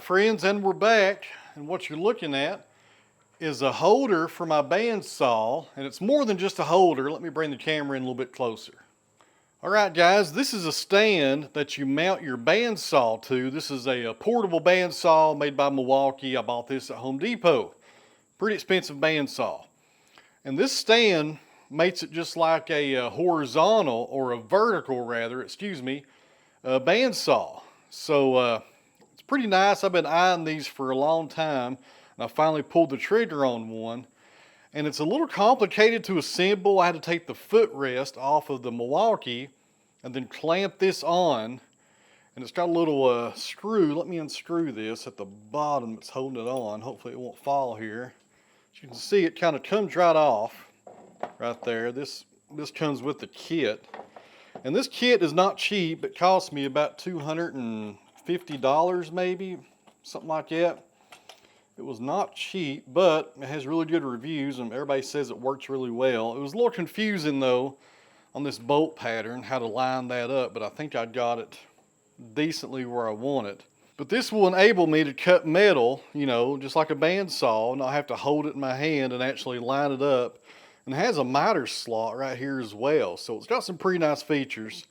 friends, and we're back, and what you're looking at is a holder for my bandsaw, and it's more than just a holder. Let me bring the camera in a little bit closer. Alright guys, this is a stand that you mount your bandsaw to. This is a portable bandsaw made by Milwaukee. I bought this at Home Depot. Pretty expensive bandsaw. And this stand makes it just like a horizontal, or a vertical rather, bandsaw. So it's pretty nice. I've been eyeing these for a long time, and I finally pulled the trigger on one. And it's a little complicated to assemble. I had to take the footrest off of the Milwaukee and then clamp this on. And it's got a little screw. Let me unscrew this at the bottom that's holding it on. Hopefully it won't fall here. As you can see, it kind of comes right off right there. This comes with the kit. And this kit is not cheap. It cost me about $250 maybe, something like that. It was not cheap, but it has really good reviews and everybody says it works really well. It was a little confusing though on this bolt pattern, how to line that up, but I think I got it decently where I want it. But this will enable me to cut metal, you know, just like a bandsaw, and I'll have to hold it in my hand and actually line it up. And it has a miter slot right here as well, so it's got some pretty nice features.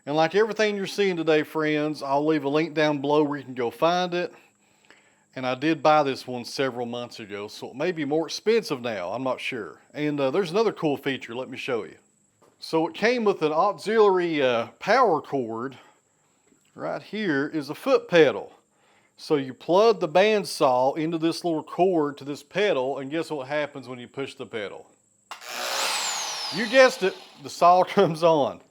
And like everything you're seeing today, friends, I'll leave a link down below where you can go find it. And I did buy this one several months ago, so it may be more expensive now, I'm not sure. And there's another cool feature, let me show you. So it came with an auxiliary power cord. Right here is a foot pedal. So you plug the bandsaw into this little cord to this pedal, and guess what happens when you push the pedal? You guessed it, the saw comes on.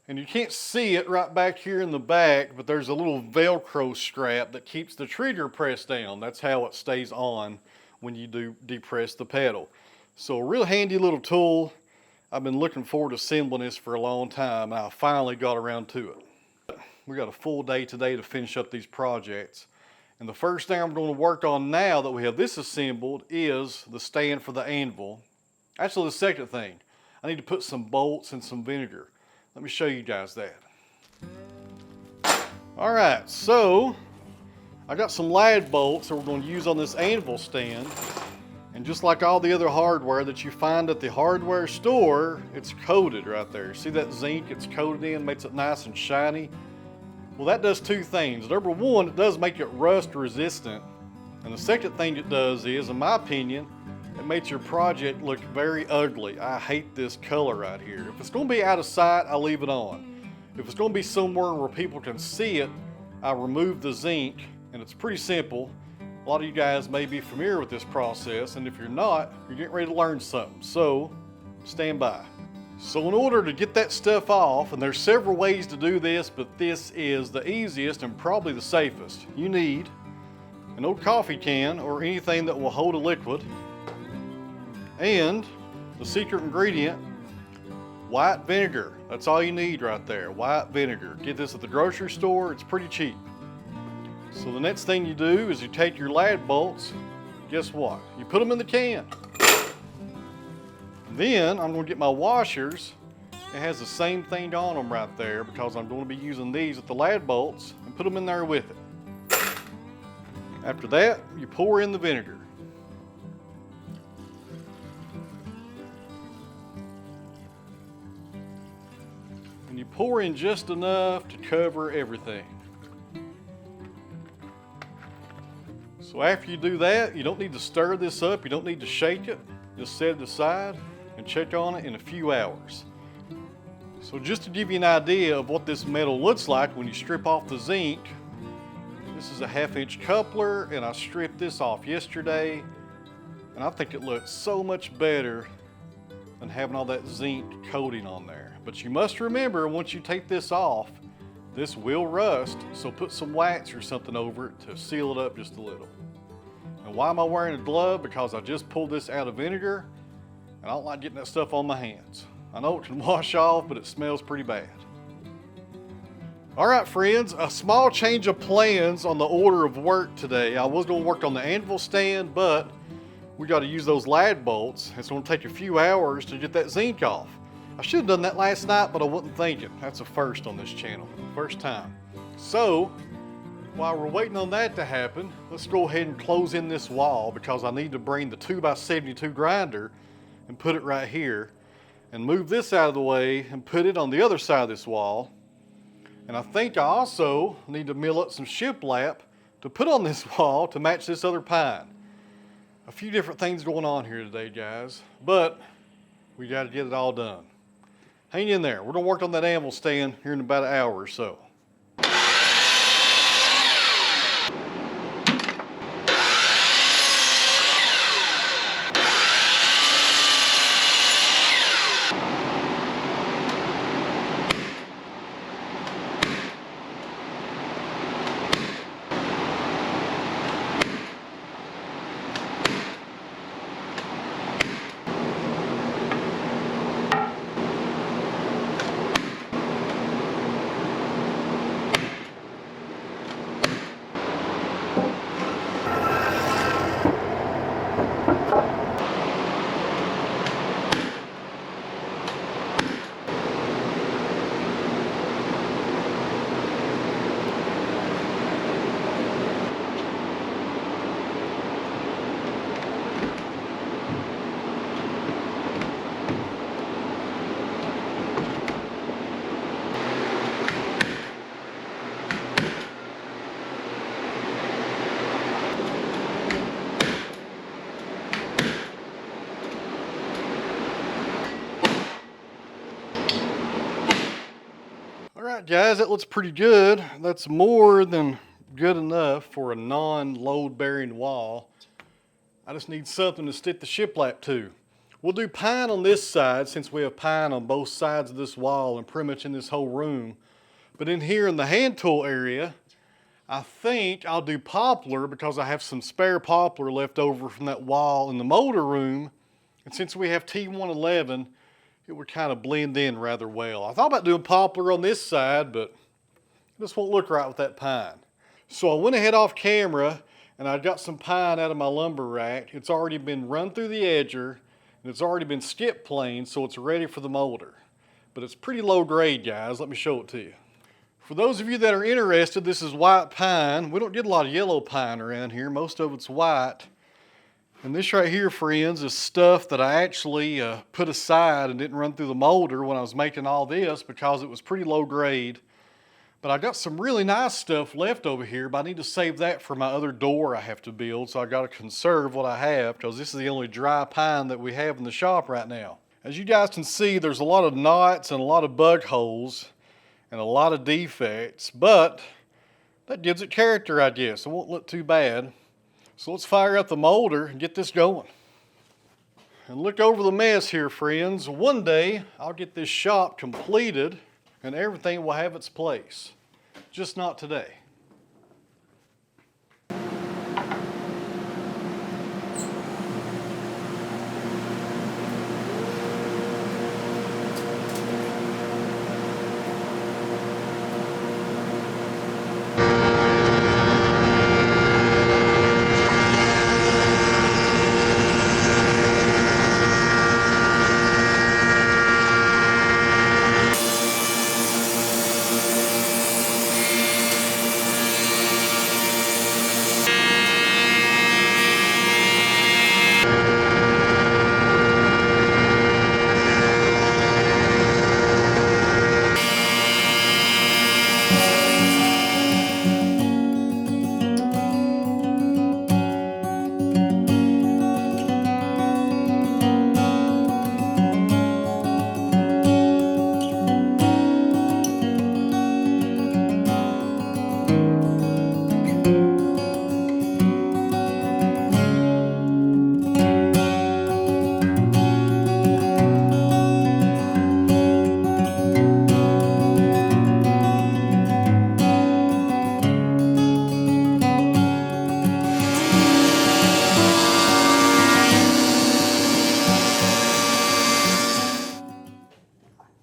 And you can't see it right back here in the back, but there's a little Velcro strap that keeps the trigger pressed down. That's how it stays on when you do depress the pedal. So a real handy little tool. I've been looking forward to assembling this for a long time, and I finally got around to it. We got a full day today to finish up these projects. And the first thing I'm going to work on now that we have this assembled is the stand for the anvil. Actually, the second thing, I need to put some bolts and some vinegar. Let me show you guys that. Alright, so I got some lad bolts that we're going to use on this anvil stand. And just like all the other hardware that you find at the hardware store, it's coated right there. See that zinc it's coated in, makes it nice and shiny? Well, that does two things. Number one, it does make it rust resistant. And the second thing it does is, in my opinion, it makes your project look very ugly. I hate this color right here. If it's going to be out of sight, I leave it on. If it's going to be somewhere where people can see it, I remove the zinc, and it's pretty simple. A lot of you guys may be familiar with this process, and if you're not, you're getting ready to learn something. So, stand by. So in order to get that stuff off, and there's several ways to do this, but this is the easiest and probably the safest. You need an old coffee can or anything that will hold a liquid. And the secret ingredient, white vinegar. That's all you need right there, white vinegar. Get this at the grocery store, it's pretty cheap. So the next thing you do is you take your lad bolts, guess what? You put them in the can. Then I'm going to get my washers. It has the same thing on them right there because I'm going to be using these with the lad bolts, and put them in there with it. After that, you pour in the vinegar. You pour in just enough to cover everything. So after you do that, you don't need to stir this up, you don't need to shake it. Just set it aside and check on it in a few hours. So just to give you an idea of what this metal looks like when you strip off the zinc, this is a 1/2-inch coupler, and I stripped this off yesterday, and I think it looks so much better than having all that zinc coating on there. But you must remember, once you take this off, this will rust, so put some wax or something over it to seal it up just a little. And why am I wearing a glove? Because I just pulled this out of vinegar, and I don't like getting that stuff on my hands. I know it can wash off, but it smells pretty bad. Alright friends, a small change of plans on the order of work today. I was going to work on the anvil stand, but we got to use those lad bolts. It's going to take a few hours to get that zinc off. I should have done that last night, but I wasn't thinking. That's a first on this channel. First time. So, While we're waiting on that to happen, let's go ahead and close in this wall because I need to bring the 2x72 grinder and put it right here and move this out of the way and put it on the other side of this wall. And I think I also need to mill up some shiplap to put on this wall to match this other pine. A few different things going on here today, guys, but we got to get it all done. Hang in there. We're going to work on that anvil stand here in about an hour or so. All right, guys, that looks pretty good. That's more than good enough for a non-load bearing wall. I just need something to stick the shiplap to. We'll do pine on this side since we have pine on both sides of this wall and pretty much in this whole room. But in here in the hand tool area, I think I'll do poplar because I have some spare poplar left over from that wall in the motor room. And since we have T111, it would kind of blend in rather well. I thought about doing poplar on this side, but this won't look right with that pine. So I went ahead off camera and I got some pine out of my lumber rack. It's already been run through the edger and it's already been skip planed, so it's ready for the molder. But it's pretty low grade, guys. Let me show it to you. For those of you that are interested, this is white pine. We don't get a lot of yellow pine around here. Most of it's white. And this right here, friends, is stuff that I actually put aside and didn't run through the molder when I was making all this because it was pretty low grade. But I got some really nice stuff left over here, but I need to save that for my other door I have to build, so I got to conserve what I have because this is the only dry pine that we have in the shop right now. As you guys can see, there's a lot of knots and a lot of bug holes and a lot of defects, but that gives it character, I guess. It won't look too bad. So let's fire up the molder and get this going. And look over the mess here, friends. One day I'll get this shop completed and everything will have its place. Just not today.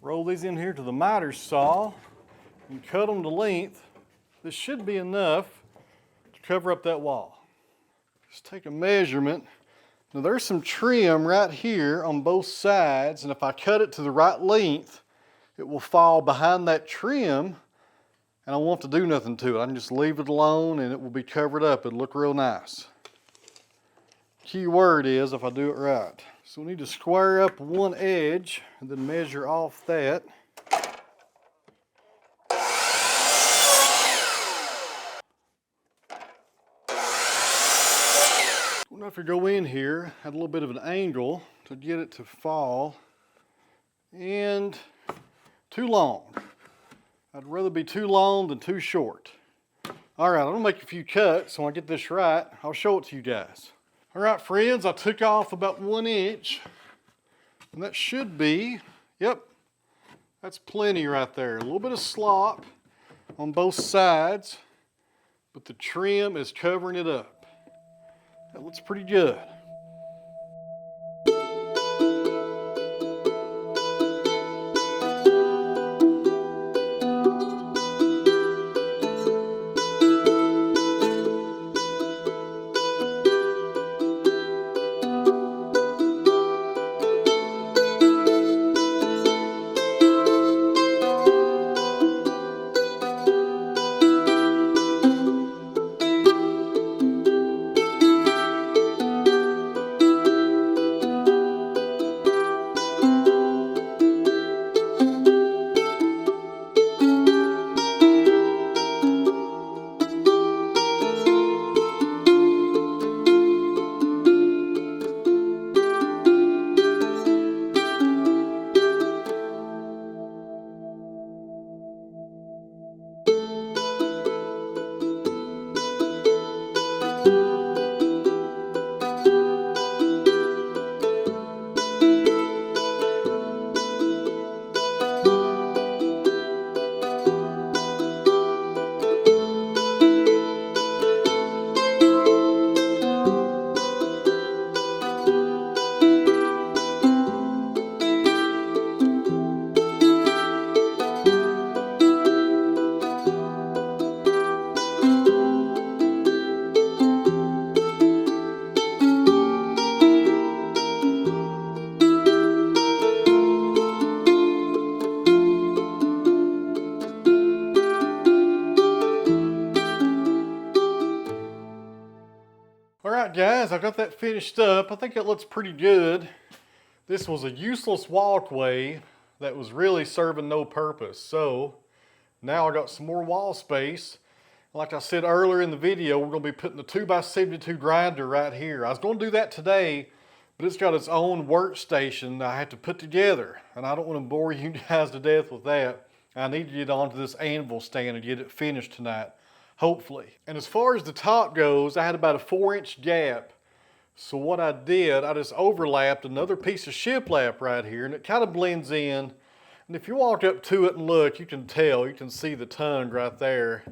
Roll these in here to the miter saw and cut them to length. This should be enough to cover up that wall. Just take a measurement. Now there's some trim right here on both sides, and if I cut it to the right length, it will fall behind that trim and I won't have to do nothing to it. I can just leave it alone and it will be covered up. It'll look real nice. Key word is if I do it right. So we need to square up one edge and then measure off that. We'll have to go in here at a little bit of an angle to get it to fall. And too long. I'd rather be too long than too short. All right, I'm gonna make a few cuts, so when I get this right, I'll show it to you guys. All right, friends, I took off about 1 inch, and that should be, yep, that's plenty right there. A little bit of slop on both sides, but the trim is covering it up. That looks pretty good. Alright guys, I've got that finished up. I think it looks pretty good. This was a useless walkway that was really serving no purpose. So now I got some more wall space. Like I said earlier in the video, we're going to be putting the 2x72 grinder right here. I was going to do that today, but it's got its own workstation that I had to put together. And I don't want to bore you guys to death with that. I need to get onto this anvil stand and get it finished tonight. Hopefully. And as far as the top goes, I had about a 4-inch gap. So what I did, I just overlapped another piece of shiplap right here, and it kind of blends in. And if you walk up to it and look, you can tell, you can see the tongue right there,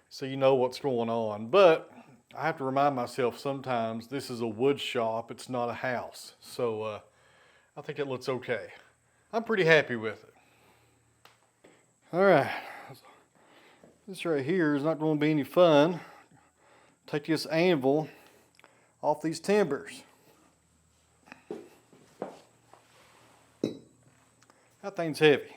so you know what's going on. But I have to remind myself sometimes this is a wood shop, it's not a house. So I think it looks okay. I'm pretty happy with it. All right. This right here is not going to be any fun. Take this anvil off these timbers. That thing's heavy.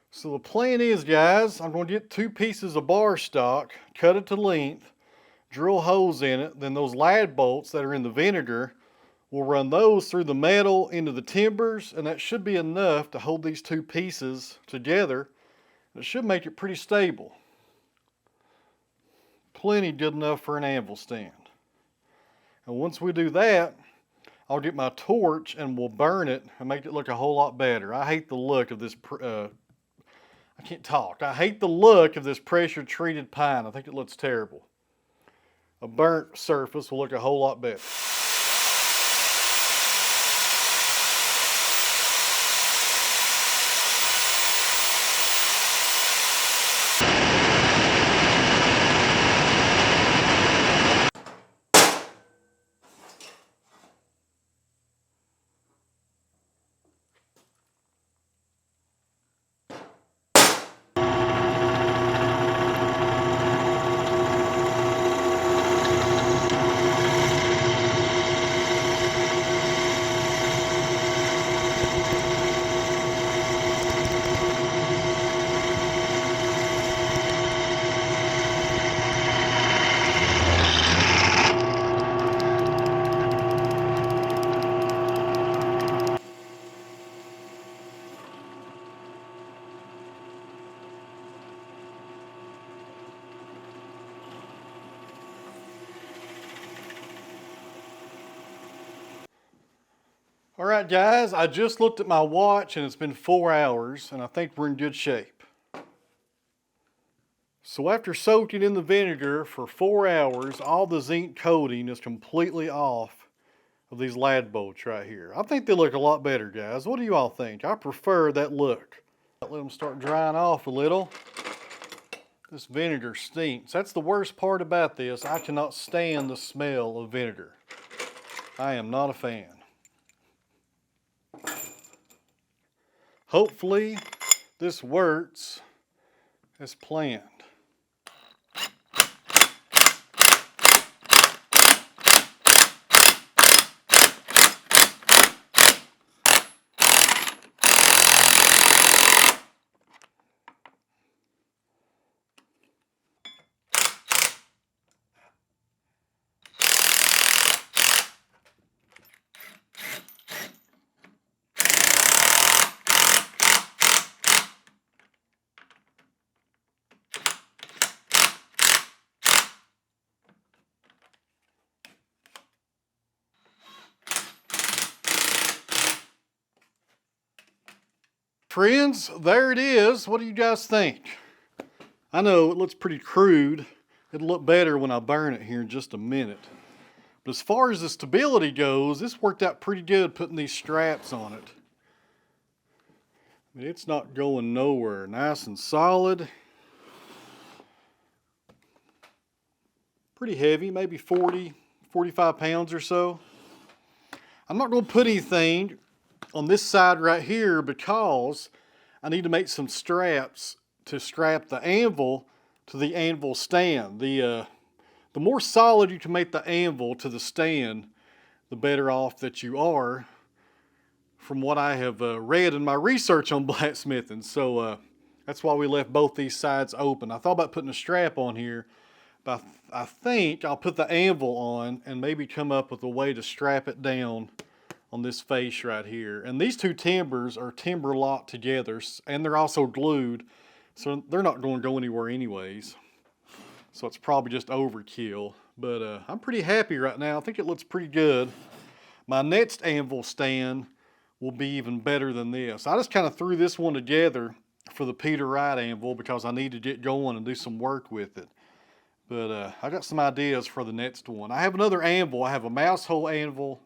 So the plan is, guys, I'm going to get 2 pieces of bar stock, cut it to length, drill holes in it, then those lad bolts that are in the vinegar, we'll run those through the metal into the timbers, and that should be enough to hold these 2 pieces together. It should make it pretty stable. Plenty good enough for an anvil stand. And once we do that, I'll get my torch and we'll burn it and make it look a whole lot better. I hate the look of this, I can't talk. I hate the look of this pressure treated pine. I think it looks terrible. A burnt surface will look a whole lot better. All right, guys, I just looked at my watch and it's been 4 hours and I think we're in good shape. So after soaking in the vinegar for 4 hours, all the zinc coating is completely off of these lad bolts right here. I think they look a lot better, guys. What do you all think? I prefer that look. Let them start drying off a little. This vinegar stinks. That's the worst part about this. I cannot stand the smell of vinegar. I am not a fan. Hopefully this works as planned. Friends, there it is. What do you guys think? I know it looks pretty crude. It'll look better when I burn it here in just a minute. But as far as the stability goes, this worked out pretty good putting these straps on it. I mean, it's not going nowhere. Nice and solid. Pretty heavy, maybe 40, 45 pounds or so. I'm not going to put anything on this side right here because I need to make some straps to strap the anvil to the anvil stand. The more solid you can make the anvil to the stand, the better off that you are, from what I have read in my research on blacksmithing. So that's why we left both these sides open. I thought about putting a strap on here, but I think I'll put the anvil on and maybe come up with a way to strap it down on this face right here. And these two timbers are timber locked together, and they're also glued, so they're not going to go anywhere anyways. So it's probably just overkill, but I'm pretty happy right now. I think it looks pretty good. My next anvil stand will be even better than this. I just kind of threw this one together for the Peter Wright anvil because I need to get going and do some work with it. But I got some ideas for the next one. I have another anvil. I have a mouse hole anvil,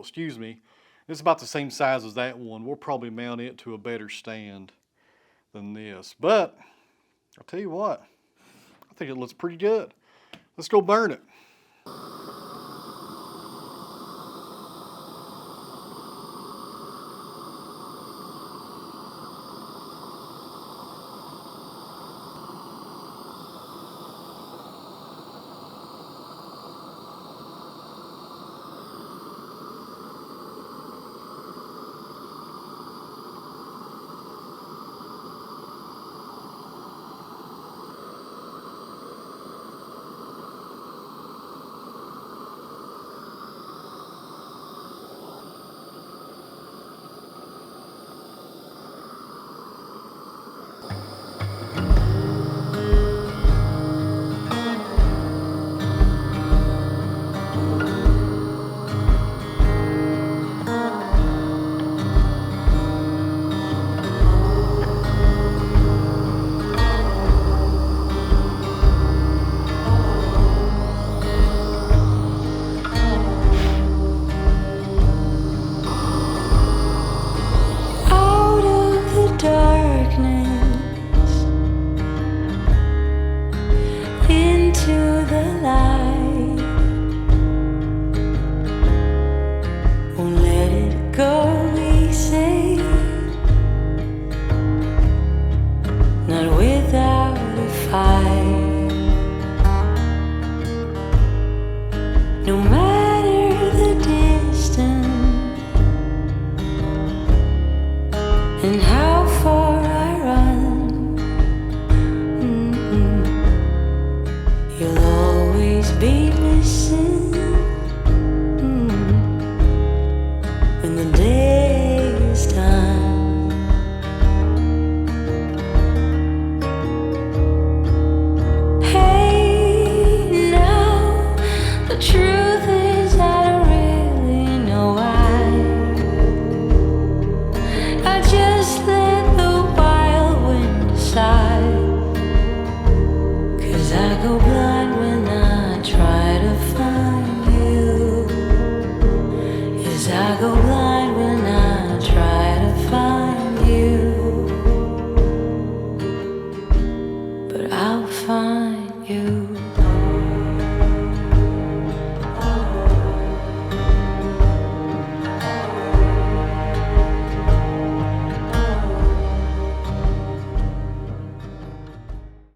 excuse me. It's about the same size as that one. We'll probably mount it to a better stand than this. But I'll tell you what, I think it looks pretty good. Let's go burn it. blind when I try to find you, but I'll find